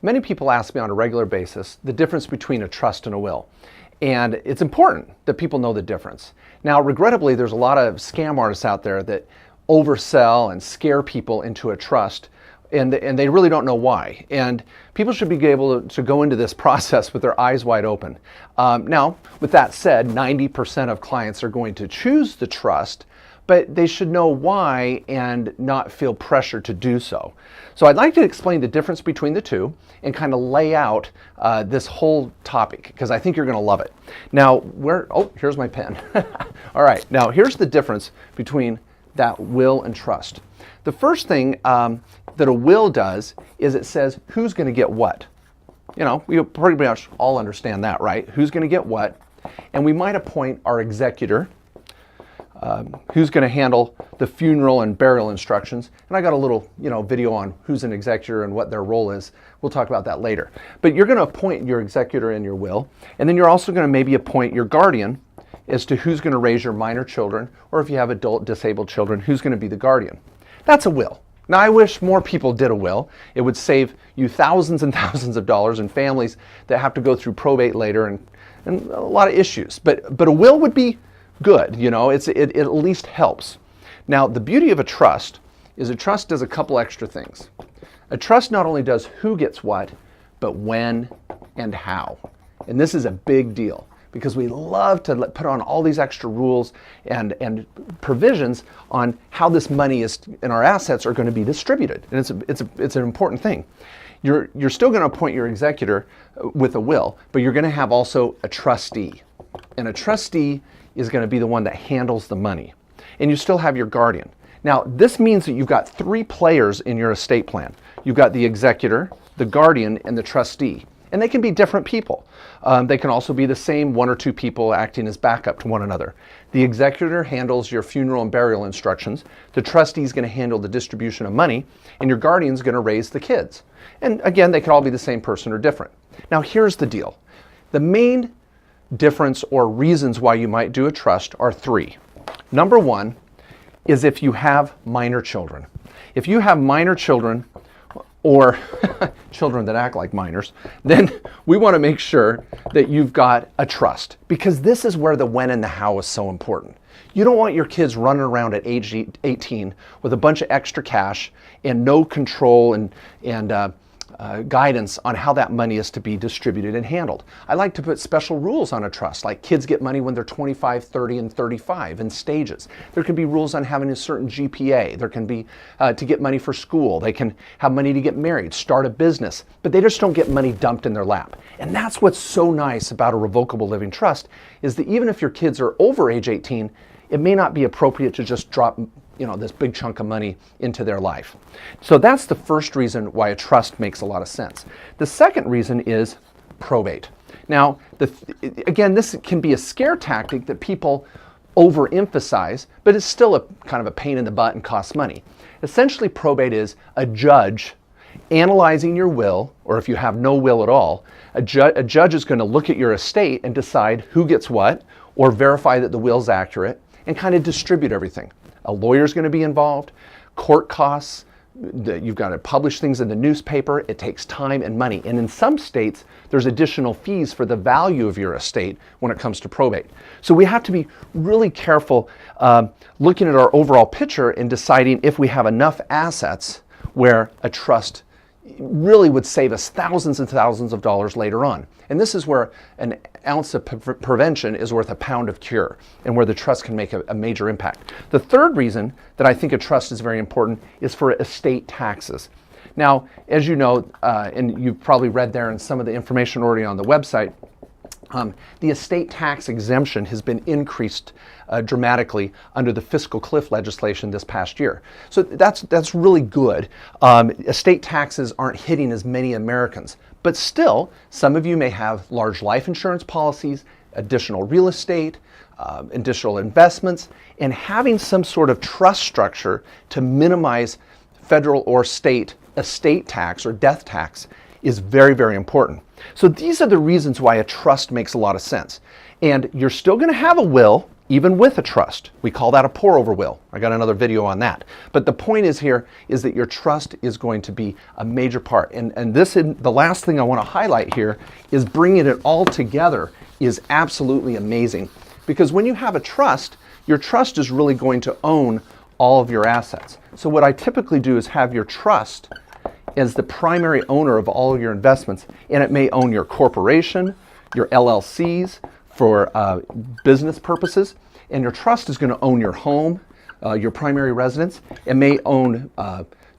Many people ask me on a regular basis the difference between a trust and a will. And it's important that people know the difference. Now, regrettably, there's a lot of scam artists out there that oversell and scare people into a trust, and they really don't know why. And people should be able to go into this process with their eyes wide open. Now, with that said, 90% of clients are going to choose the trust, but they should know why and not feel pressure to do so. So I'd like to explain the difference between the two and kind of lay out this whole topic, because I think you're going to love it. Now, here's my pen. All right, now here's the difference between that will and trust. The first thing that a will does is it says who's going to get what. You know, we pretty much all understand that, right? Who's going to get what, and we might appoint our executor, who's going to handle the funeral and burial instructions. And I got a little, video on who's an executor and what their role is. We'll talk about that later. But you're going to appoint your executor in your will, and then you're also going to maybe appoint your guardian as to who's going to raise your minor children, or if you have adult disabled children, who's going to be the guardian. That's a will. Now, I wish more people did a will. It would save you thousands and thousands of dollars, and families that have to go through probate later and a lot of issues. But a will would be good, it at least helps. Now, the beauty of a trust is a trust does a couple extra things. A trust not only does who gets what, but when and how. And this is a big deal because we love to put on all these extra rules and provisions on how this money is and our assets are going to be distributed. And it's an important thing. You're still going to appoint your executor with a will, but you're going to have also a trustee. And a trustee is going to be the one that handles the money. And you still have your guardian. Now, this means that you've got three players in your estate plan. You've got the executor, the guardian, and the trustee. And they can be different people. They can also be the same one or two people acting as backup to one another. The executor handles your funeral and burial instructions. The trustee is going to handle the distribution of money, and your guardian is going to raise the kids. And again, they can all be the same person or different. Now, here's the deal. The main difference or reasons why you might do a trust are three. Number one is if you have minor children. If you have minor children or children that act like minors, then we want to make sure that you've got a trust, because this is where the when and the how is so important. You don't want your kids running around at age 18 with a bunch of extra cash and no control and guidance on how that money is to be distributed and handled. I like to put special rules on a trust, like kids get money when they're 25, 30, and 35 in stages. There can be rules on having a certain GPA. There can be to get money for school. They can have money to get married, start a business, but they just don't get money dumped in their lap. And that's what's so nice about a revocable living trust, is that even if your kids are over age 18, it may not be appropriate to just drop this big chunk of money into their life. So that's the first reason why a trust makes a lot of sense. The second reason is probate. Now, again, this can be a scare tactic that people overemphasize, but it's still a kind of a pain in the butt and costs money. Essentially, probate is a judge analyzing your will, or if you have no will at all, a judge is going to look at your estate and decide who gets what, or verify that the will's accurate, and kind of distribute everything. A lawyer's going to be involved, court costs, you've got to publish things in the newspaper, it takes time and money. And in some states, there's additional fees for the value of your estate when it comes to probate. So we have to be really careful looking at our overall picture and deciding if we have enough assets where a trust really would save us thousands and thousands of dollars later on. And this is where an ounce of prevention is worth a pound of cure, and where the trust can make a major impact. The third reason that I think a trust is very important is for estate taxes. Now, as you know, and you've probably read there in some of the information already on the website, the estate tax exemption has been increased dramatically under the fiscal cliff legislation this past year. So that's really good. Estate taxes aren't hitting as many Americans, but still, some of you may have large life insurance policies, additional real estate, additional investments, and having some sort of trust structure to minimize federal or state estate tax or death tax is very, very important. So these are the reasons why a trust makes a lot of sense. And you're still going to have a will, even with a trust. We call that a pour-over will. I got another video on that. But the point is here is that your trust is going to be a major part. And the last thing I want to highlight here is bringing it all together is absolutely amazing. Because when you have a trust, your trust is really going to own all of your assets. So what I typically do is have your trust as the primary owner of all of your investments, and it may own your corporation, your LLCs for business purposes, and your trust is going to own your home, your primary residence. It may own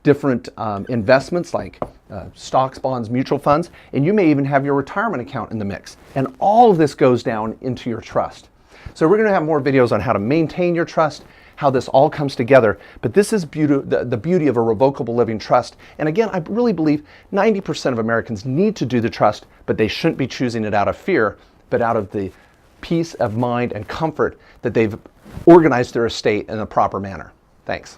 different investments like stocks, bonds, mutual funds, and you may even have your retirement account in the mix. And all of this goes down into your trust. So we're going to have more videos on how to maintain your trust, how this all comes together, but this is the beauty of a revocable living trust. And again, I really believe 90% of Americans need to do the trust, but they shouldn't be choosing it out of fear, but out of the peace of mind and comfort that they've organized their estate in a proper manner. Thanks.